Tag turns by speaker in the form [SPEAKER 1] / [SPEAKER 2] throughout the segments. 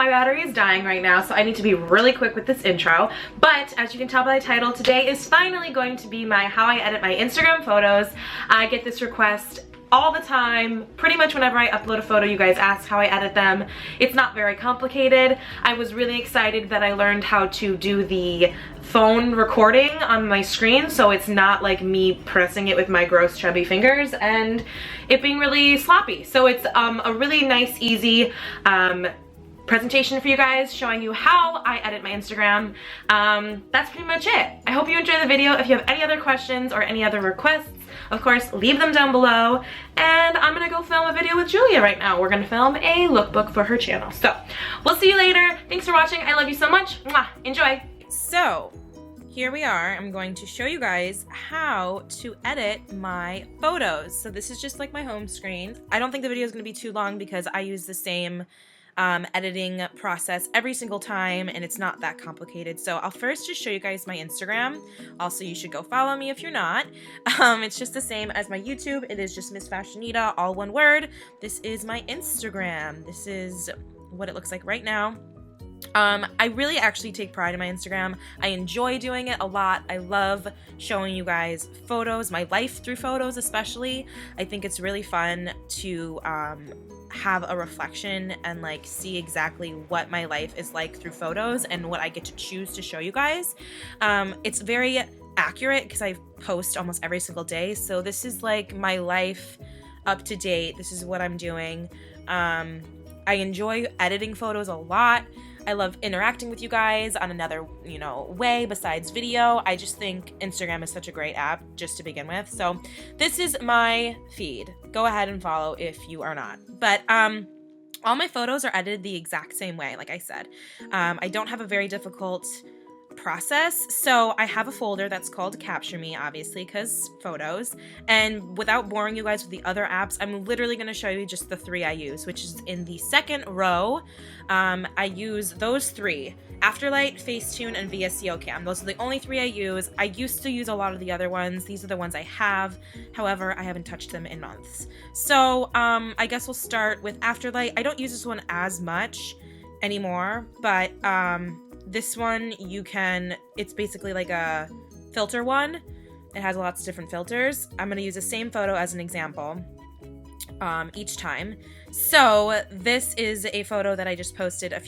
[SPEAKER 1] my battery is dying right now, so I need to be really quick with this intro. But as you can tell by the title, today is finally going to be my how I edit my Instagram photos. I get this request all the time. Pretty much whenever I upload a photo, you guys ask how I edit them. It's not very complicated. I was really excited that I learned how to do the phone recording on my screen, so it's not like me pressing it with my gross chubby fingers and it being really sloppy. So it's a really nice, easy presentation for you guys showing you how I edit my Instagram. That's pretty much it. I hope you enjoy the video. If you have any other questions or any other requests, of course, leave them down below. And I'm gonna go film a video with Julia right now. We're gonna film a lookbook for her channel. So, we'll see you later. Thanks for watching. I love you so much. Mwah. Enjoy. So, here we are. I'm going to show you guys how to edit my photos. So this is just like my home screen. I don't think the video is gonna be too long because I use the same editing process every single time and it's not that complicated. So I'll first just show you guys my Instagram. Also, you should go follow me if you're not. It's just the same as my YouTube. It is just Missfashioneda, all one word. This is my Instagram. This is what it looks like right now. I really actually take pride in my Instagram. I enjoy doing it a lot. I love showing you guys photos, my life through photos especially. I think it's really fun to have a reflection and like see exactly what my life is like through photos and what I get to choose to show you guys. It's very accurate because I post almost every single day. So this is like my life up to date. This is what I'm doing. I enjoy editing photos a lot. I love interacting with you guys on another, way besides video. I just think Instagram is such a great app just to begin with. So this is my feed. Go ahead and follow if you are not. But all my photos are edited the exact same way, like I said. I don't have a very difficult process. So I have a folder that's called Capture Me, obviously, because photos. And without boring you guys with the other apps, I'm literally going to show you just the three I use, which is in the second row. I use those three: Afterlight, Facetune, and VSCO Cam. Those are the only three I use. I used to use a lot of the other ones. These are the ones I have. However, I haven't touched them in months. So I guess we'll start with Afterlight. I don't use this one as much anymore, but this one it's basically like a filter one. It has lots of different filters. I'm going to use the same photo as an example each time. So this is a photo that I just posted a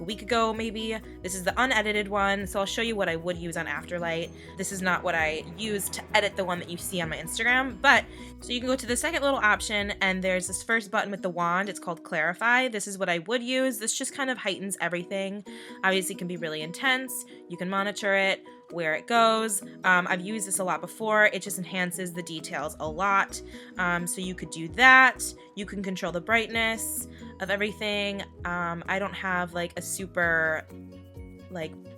[SPEAKER 1] week ago maybe. This is the unedited one, so I'll show you what I would use on Afterlight. This is not what I use to edit the one that you see on my Instagram, but so you can go to the second little option and there's this first button with the wand. It's called Clarify. This is what I would use. This just kind of heightens everything. Obviously it can be really intense. You can monitor it, where it goes. I've used this a lot before. It just enhances the details a lot. So you could do that. You can control the brightness of everything. I don't have like a super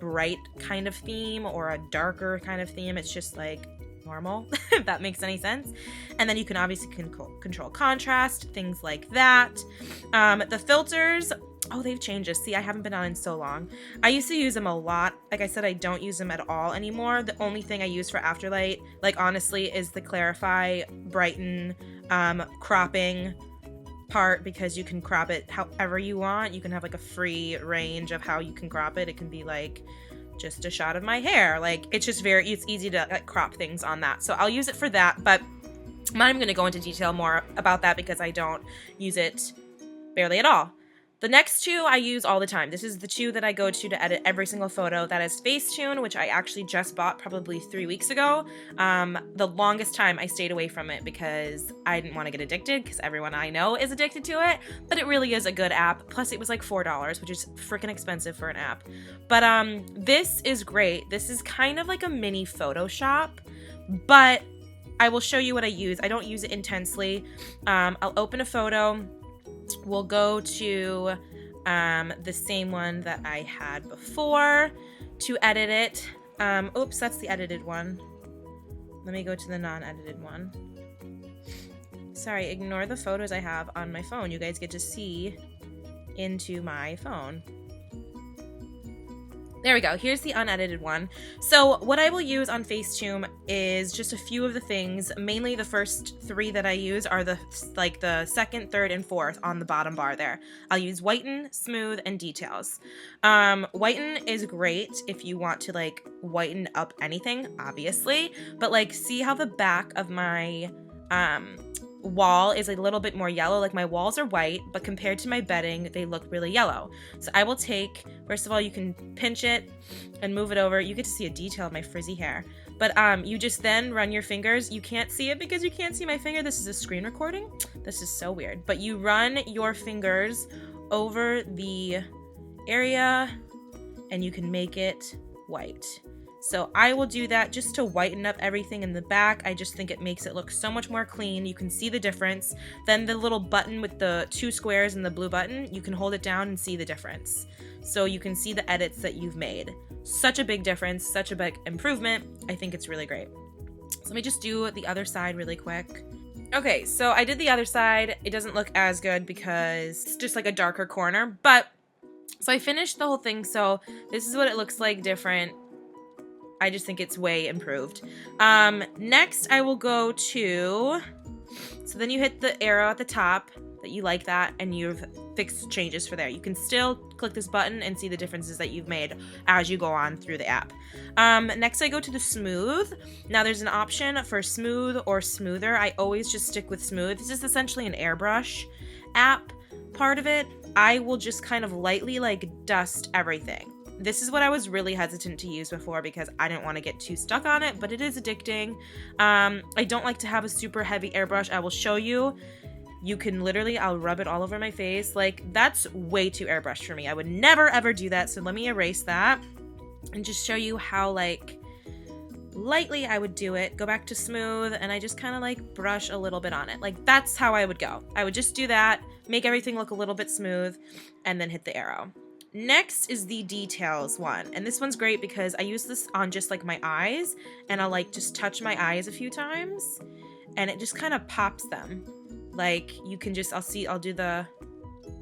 [SPEAKER 1] bright kind of theme or a darker kind of theme. It's just like normal, if that makes any sense. And then you can obviously control contrast, things like that. The filters, they've changed this. See, I haven't been on in so long. I used to use them a lot. Like I said, I don't use them at all anymore. The only thing I use for Afterlight, honestly, is the Clarify, Brighten, cropping part, because you can crop it however you want. You can have a free range of how you can crop it. It can be just a shot of my hair. It's just it's easy to crop things on that. So I'll use it for that, but I'm not even going to go into detail more about that because I don't use it barely at all. The next two I use all the time. This is the two that I go to edit every single photo. That is Facetune, which I actually just bought probably 3 weeks ago. The longest time I stayed away from it because I didn't want to get addicted, because everyone I know is addicted to it. But it really is a good app. Plus it was like $4, which is freaking expensive for an app. But this is great. This is kind of like a mini Photoshop, but I will show you what I use. I don't use it intensely. I'll open a photo. We'll go to the same one that I had before to edit it. Oops, that's the edited one. Let me go to the non-edited one. Sorry, ignore the photos I have on my phone. You guys get to see into my phone. There we go. Here's the unedited one. So what I will use on Facetune is just a few of the things. Mainly the first 3 that I use are the second, third, and fourth on the bottom bar there. I'll use Whiten, Smooth, and Details. Whiten is great if you want to like whiten up anything, obviously. But like, see how the back of my wall is a little bit more yellow? Like my walls are white, but compared to my bedding, they look really yellow. So I will take, first of all, you can pinch it and move it over. You get to see a detail of my frizzy hair. But you just then run your fingers. You can't see it because you can't see my finger. This is a screen recording. This is so weird. But you run your fingers over the area and you can make it white. So I will do that just to whiten up everything in the back. I just think it makes it look so much more clean. You can see the difference. Then the little button with the 2 squares and the blue button, you can hold it down and see the difference. So you can see the edits that you've made. Such a big difference, such a big improvement. I think it's really great. So let me just do the other side really quick. Okay, so I did the other side. It doesn't look as good because it's just like a darker corner, but so I finished the whole thing. So this is what it looks like different. I just think it's way improved. Next, I will go to, so then you hit the arrow at the top that you like that, and you've fixed changes for there. You can still click this button and see the differences that you've made as you go on through the app. Next, I go to the smooth. Now there's an option for smooth or smoother. I always just stick with smooth. This is essentially an airbrush app part of it. I will just kind of lightly like dust everything. This is what I was really hesitant to use before because I didn't want to get too stuck on it, but it is addicting. I don't like to have a super heavy airbrush. I will show you. You can literally, I'll rub it all over my face. Like, that's way too airbrushed for me. I would never ever do that. So let me erase that and just show you how like lightly I would do it. Go back to smooth and I just kind of like brush a little bit on it. Like, that's how I would go. I would just do that, make everything look a little bit smooth, and then hit the arrow. Next is the details one, and this one's great because I use this on just like my eyes, and I'll like just touch my eyes a few times and it just kind of pops them. Like, you can just, I'll do the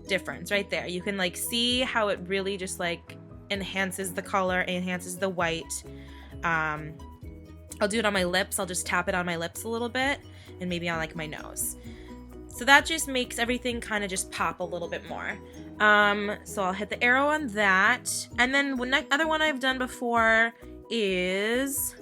[SPEAKER 1] difference right there. You can like see how it really just like enhances the color, enhances the white. I'll do it on my lips. I'll just tap it on my lips a little bit and maybe on like my nose. So that just makes everything kind of just pop a little bit more. So I'll hit the arrow on that. And then the other one I've done before is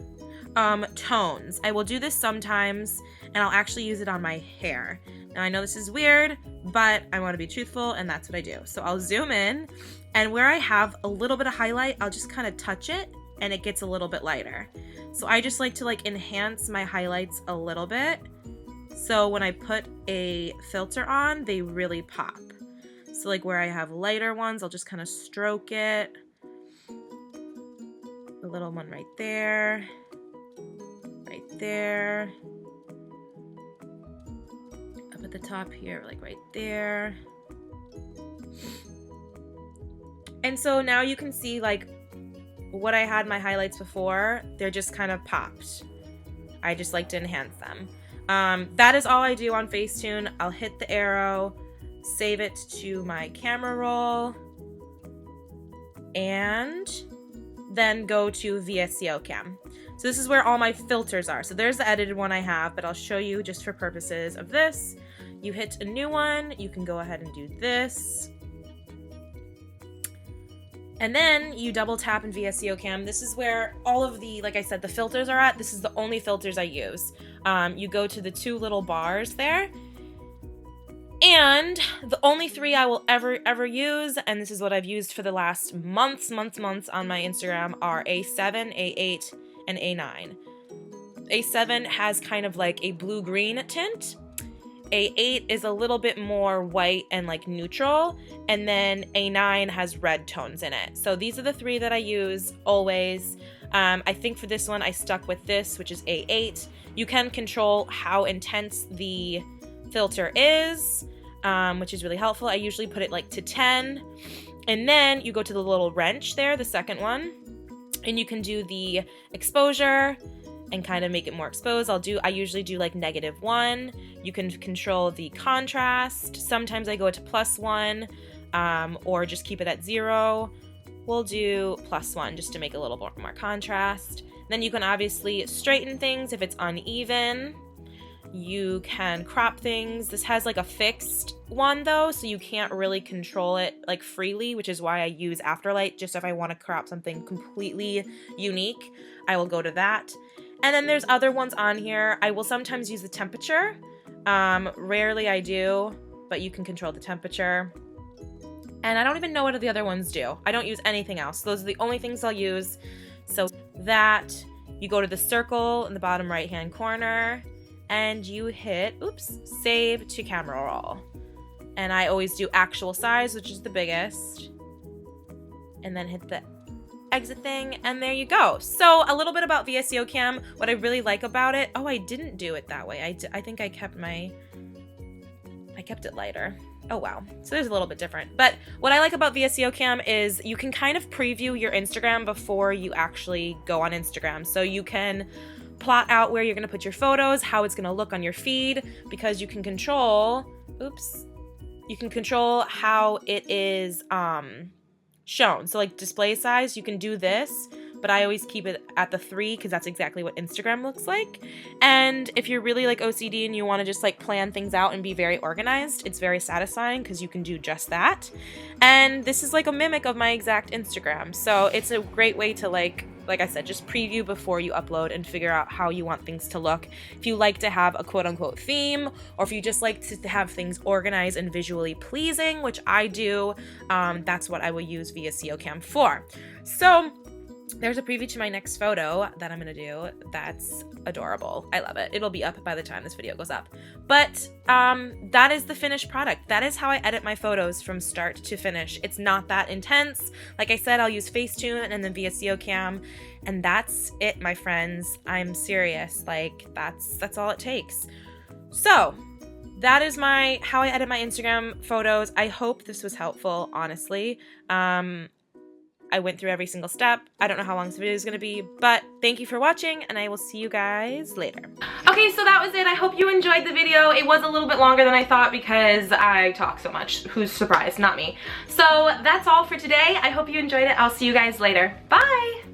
[SPEAKER 1] tones. I will do this sometimes and I'll actually use it on my hair. Now I know this is weird, but I want to be truthful and that's what I do. So I'll zoom in, and where I have a little bit of highlight, I'll just kind of touch it and it gets a little bit lighter. So I just like to like enhance my highlights a little bit. So when I put a filter on, they really pop. So like where I have lighter ones, I'll just kind of stroke it. A little one right there. Right there. Up at the top here, like right there. And so now you can see like what I had my highlights before, they're just kind of popped. I just like to enhance them. That is all I do on Facetune. I'll hit the arrow, save it to my camera roll, and then go to VSCO Cam. So this is where all my filters are. So there's the edited one I have, but I'll show you just for purposes of this. You hit a new one, you can go ahead and do this. And then you double tap in VSCO Cam. This is where all of the, like I said, the filters are at. This is the only filters I use. You go to the 2 little bars there. And the only 3 I will ever use, and this is what I've used for the last months on my Instagram, are A7, A8, and A9. A7 has kind of like a blue-green tint. A8 is a little bit more white and like neutral, and then A9 has red tones in it. So these are the 3 that I use always. I think for this one I stuck with this, which is A8. You can control how intense the filter is, which is really helpful. I usually put it like to 10, and then you go to the little wrench there, the second one, and you can do the exposure and kind of make it more exposed. I usually do like -1. You can control the contrast. Sometimes I go to +1, or just keep it at 0. we'll do +1 just to make a little more contrast. Then you can obviously straighten things if it's uneven. You can crop things. This has like a fixed one though, so you can't really control it like freely, which is why I use Afterlight. Just if I want to crop something completely unique, I will go to that. And then there's other ones on here. I will sometimes use the temperature. Rarely I do, but you can control the temperature. And I don't even know what the other ones do. I don't use anything else. Those are the only things I'll use. So that, you go to the circle in the bottom right hand corner, and you hit, oops, save to camera roll. And I always do actual size, which is the biggest. And then hit the exit thing, and there you go. So a little bit about VSCO Cam. What I really like about it, oh, I didn't do it that way. I think I kept it lighter. Oh wow, so there's a little bit different. But what I like about VSCO Cam is you can kind of preview your Instagram before you actually go on Instagram. So you can plot out where you're gonna put your photos, how it's gonna look on your feed, because you can control, oops, you can control how it is shown. So like display size, you can do this, but I always keep it at the 3 because that's exactly what Instagram looks like. And if you're really like OCD and you want to just like plan things out and be very organized, it's very satisfying because you can do just that. And this is like a mimic of my exact Instagram. So it's a great way to like I said, just preview before you upload and figure out how you want things to look. If you like to have a quote-unquote theme, or if you just like to have things organized and visually pleasing, which I do, that's what I will use VSCO Cam for. So there's a preview to my next photo that I'm gonna do that's adorable. I love it. It'll be up by the time this video goes up. But that is the finished product. That is how I edit my photos from start to finish. It's not that intense. Like I said, I'll use Facetune and then VSCO Cam, and that's it, my friends. I'm serious. Like that's all it takes. So that is how I edit my Instagram photos. I hope this was helpful, honestly. I went through every single step. I don't know how long this video is going to be, but thank you for watching, and I will see you guys later. Okay, so that was it. I hope you enjoyed the video. It was a little bit longer than I thought because I talk so much. Who's surprised? Not me. So that's all for today. I hope you enjoyed it. I'll see you guys later. Bye!